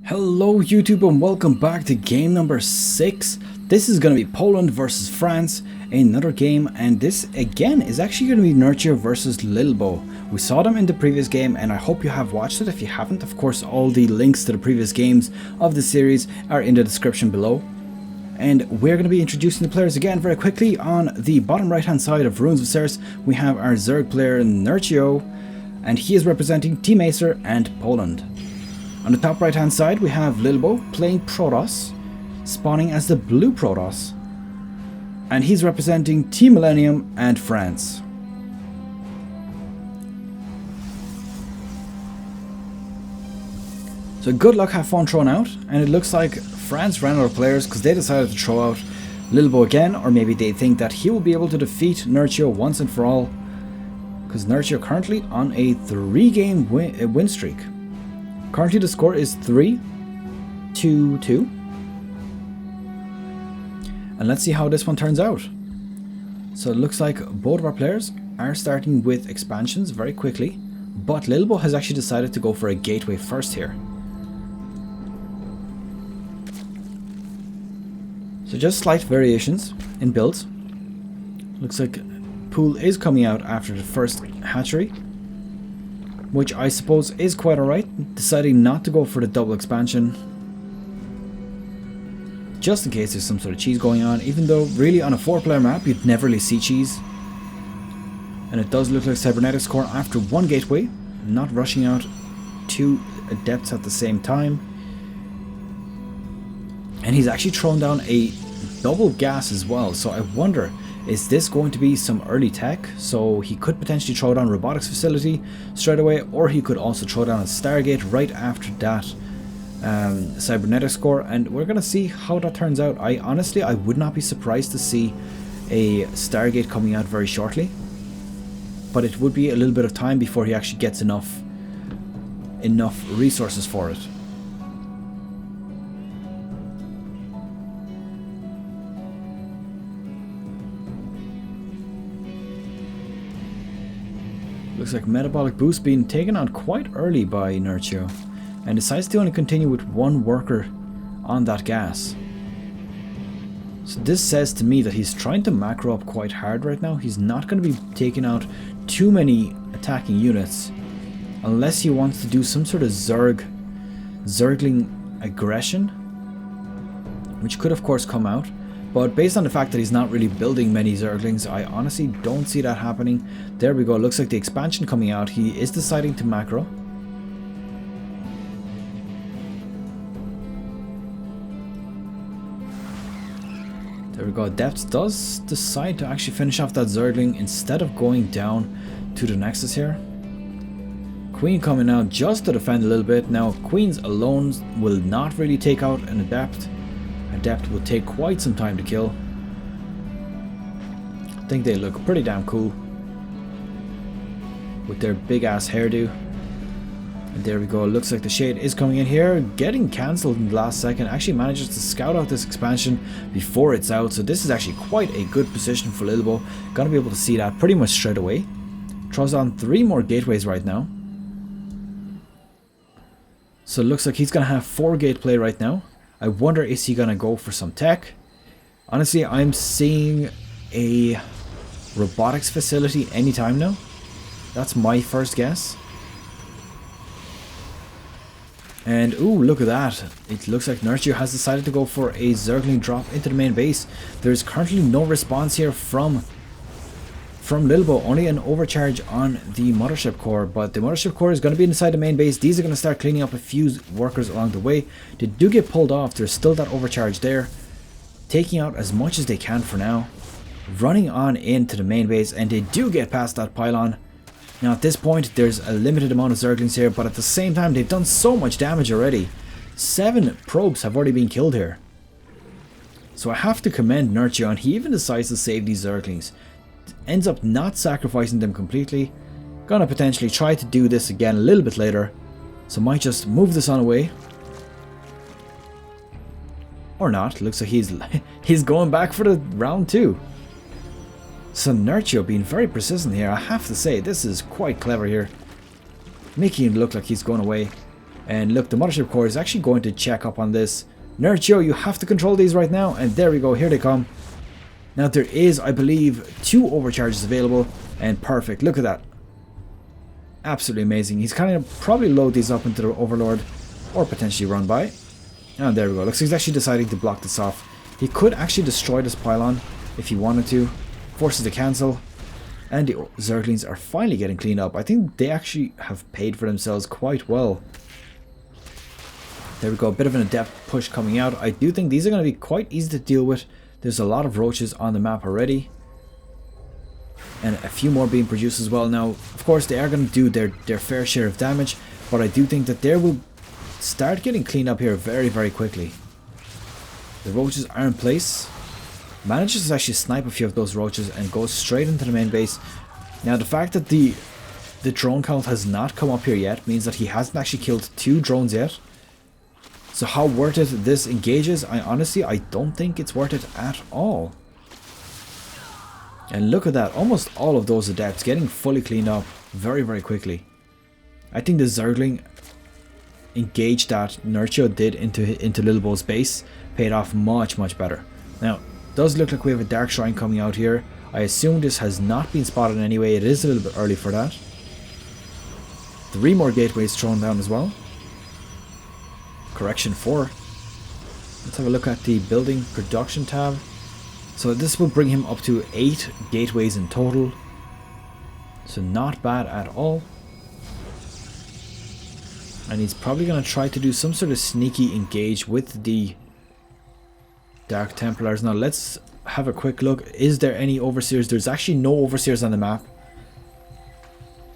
Hello YouTube and welcome back to game number 6. This is going to be Poland versus France, another game, and this again is actually going to be Nerchio versus Lilbow. We saw them in the previous game and I hope you have watched it. If you haven't, of course all the links to the previous games of the series are in the description below. And we're going to be introducing the players again very quickly. On the bottom right hand side of Runes of Seras we have our Zerg player Nerchio, and he is representing Team Acer and Poland. On the top right hand side we have Lilbow playing Protoss, spawning as the blue Protoss, and he's representing Team Millennium and France. So good luck, have fun throwing out, and it looks like France ran out of players because they decided to throw out Lilbow again, or maybe they think that he will be able to defeat Nerchio once and for all, because Nerchio currently on a 3-game win streak. Currently the score is 3-2-2. And let's see how this one turns out. So it looks like both of our players are starting with expansions very quickly, but Lilbow has actually decided to go for a gateway first here. So just slight variations in builds. Looks like Pool is coming out after the first hatchery, which I suppose is quite alright, deciding not to go for the double expansion, just in case there's some sort of cheese going on, even though really on a 4-player map you'd never really see cheese. And it does look like Cybernetics Core after one gateway, not rushing out 2 adepts at the same time. And he's actually thrown down a double gas as well, so I wonder, is this going to be some early tech? So he could potentially throw down robotics facility straight away, or he could also throw down a Stargate right after that Cybernetics Core, and we're gonna see how that turns out. I would not be surprised to see a Stargate coming out very shortly, but it would be a little bit of time before he actually gets enough resources for it. Looks like metabolic boost being taken on quite early by Nerchio, and decides to only continue with 1 worker on that gas. So this says to me that he's trying to macro up quite hard right now. He's not going to be taking out too many attacking units unless he wants to do some sort of Zergling aggression, which could of course come out. But based on the fact that he's not really building many Zerglings, I honestly don't see that happening. There we go, looks like the expansion coming out. He is deciding to macro. There we go, Depth does decide to actually finish off that Zergling instead of going down to the Nexus here. Queen coming out just to defend a little bit. Now Queens alone will not really take out an Adept. Adept will take quite some time to kill. I think they look pretty damn cool with their big ass hairdo. And there we go, looks like the Shade is coming in here, getting cancelled in the last second. Actually manages to scout out this expansion before it's out, so this is actually quite a good position for Lilbow. Gonna be able to see that pretty much straight away. Throws on 3 more gateways right now. So it looks like he's gonna have 4 gate play right now. I wonder, is he gonna go for some tech? Honestly, I'm seeing a robotics facility anytime now. That's my first guess. And ooh, look at that. It looks like Nerchio has decided to go for a Zergling drop into the main base. There's currently no response here from Lilbow, only an overcharge on the Mothership Core, but the Mothership Core is going to be inside the main base. These are going to start cleaning up a few workers along the way. They do get pulled off, there's still that overcharge there. Taking out as much as they can for now. Running on into the main base, and they do get past that pylon. Now at this point there's a limited amount of Zerglings here, but at the same time they've done so much damage already. 7 probes have already been killed here. So I have to commend Nerchio, and he even decides to save these Zerglings. Ends up not sacrificing them completely. Gonna potentially try to do this again a little bit later, so might just move this on away. Or not, looks like he's going back for the round 2. So Nerchio being very persistent here, I have to say, this is quite clever here. Making it look like he's going away. And look, the Mothership Core is actually going to check up on this. Nerchio, you have to control these right now. And there we go, here they come. Now there is, I believe, 2 overcharges available. And perfect, look at that. Absolutely amazing. He's kind of probably load these up into the Overlord. Or potentially run by. And there we go. Looks like he's actually deciding to block this off. He could actually destroy this pylon if he wanted to. Forces to cancel. And the Zerglings are finally getting cleaned up. I think they actually have paid for themselves quite well. There we go. A bit of an adept push coming out. I do think these are going to be quite easy to deal with. There's a lot of roaches on the map already. And a few more being produced as well. Now, of course, they are going to do their fair share of damage. But I do think that they will start getting cleaned up here very, very quickly. The roaches are in place. Manages to actually snipe a few of those roaches and goes straight into the main base. Now, the fact that the drone count has not come up here yet means that he hasn't actually killed 2 drones yet. So how worth it this engages, I don't think it's worth it at all. And look at that, almost all of those adepts getting fully cleaned up very, very quickly. I think the Zergling engage that Nerchio did into Lilbow's base paid off much, much better. Now, it does look like we have a Dark Shrine coming out here. I assume this has not been spotted anyway. It is a little bit early for that. 3 more gateways thrown down as well. Correction 4. Let's have a look at the building production tab. So this will bring him up to 8 gateways in total. So not bad at all. And he's probably going to try to do some sort of sneaky engage with the Dark Templars. Now let's have a quick look. Is there any Overseers? There's actually no Overseers on the map.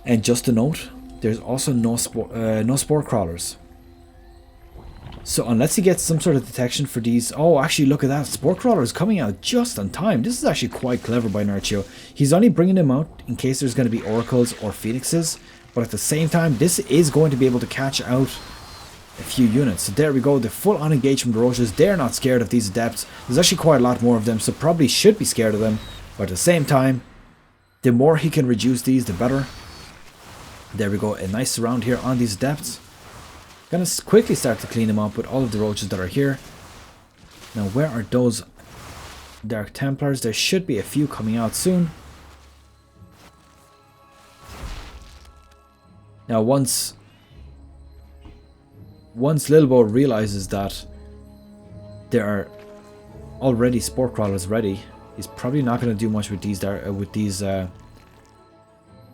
And just a note, there's also no Spore Crawlers. So unless he gets some sort of detection for these... Oh, actually look at that. Spore Crawler is coming out just on time. This is actually quite clever by Nerchio. He's only bringing them out in case there's going to be Oracles or Phoenixes. But at the same time, this is going to be able to catch out a few units. So there we go, the full on engagement roaches. They're not scared of these adepts. There's actually quite a lot more of them, so probably should be scared of them. But at the same time, the more he can reduce these, the better. There we go, a nice surround here on these adepts. Gonna quickly start to clean them up with all of the roaches that are here. Now where are those Dark Templars? There should be a few coming out soon. Now once Lilbow realizes that there are already Spore Crawlers ready, he's probably not going to do much with these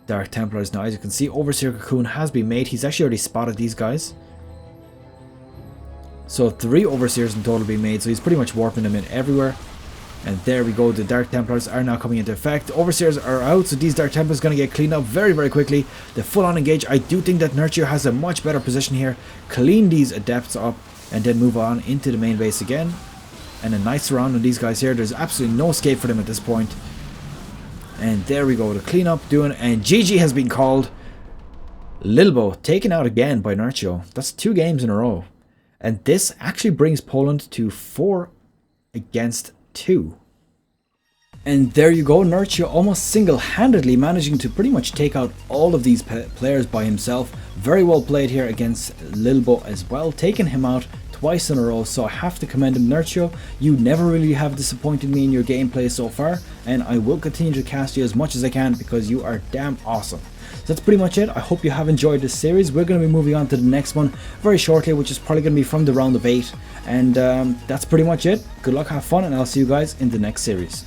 Dark Templars. Now as you can see, Overseer Cocoon has been made. He's actually already spotted these guys. So 3 Overseers in total being made, so he's pretty much warping them in everywhere. And there we go, the Dark Templars are now coming into effect. Overseers are out, so these Dark Templars are going to get cleaned up very, very quickly. The full-on engage, I do think that Nerchio has a much better position here. Clean these Adepts up, and then move on into the main base again. And a nice surround on these guys here. There's absolutely no escape for them at this point. And there we go, the cleanup doing, and GG has been called. Lilbow taken out again by Nerchio. That's 2 games in a row. And this actually brings Poland to 4 against 2. And there you go, Nerchio almost single-handedly managing to pretty much take out all of these players by himself. Very well played here against Lilbow as well, taking him out twice in a row, so I have to commend him. Nerchio, you never really have disappointed me in your gameplay so far, and I will continue to cast you as much as I can because you are damn awesome. So that's pretty much it. I hope you have enjoyed this series. We're going to be moving on to the next one very shortly, which is probably going to be from the round of 8. And that's pretty much it. Good luck, have fun, and I'll see you guys in the next series.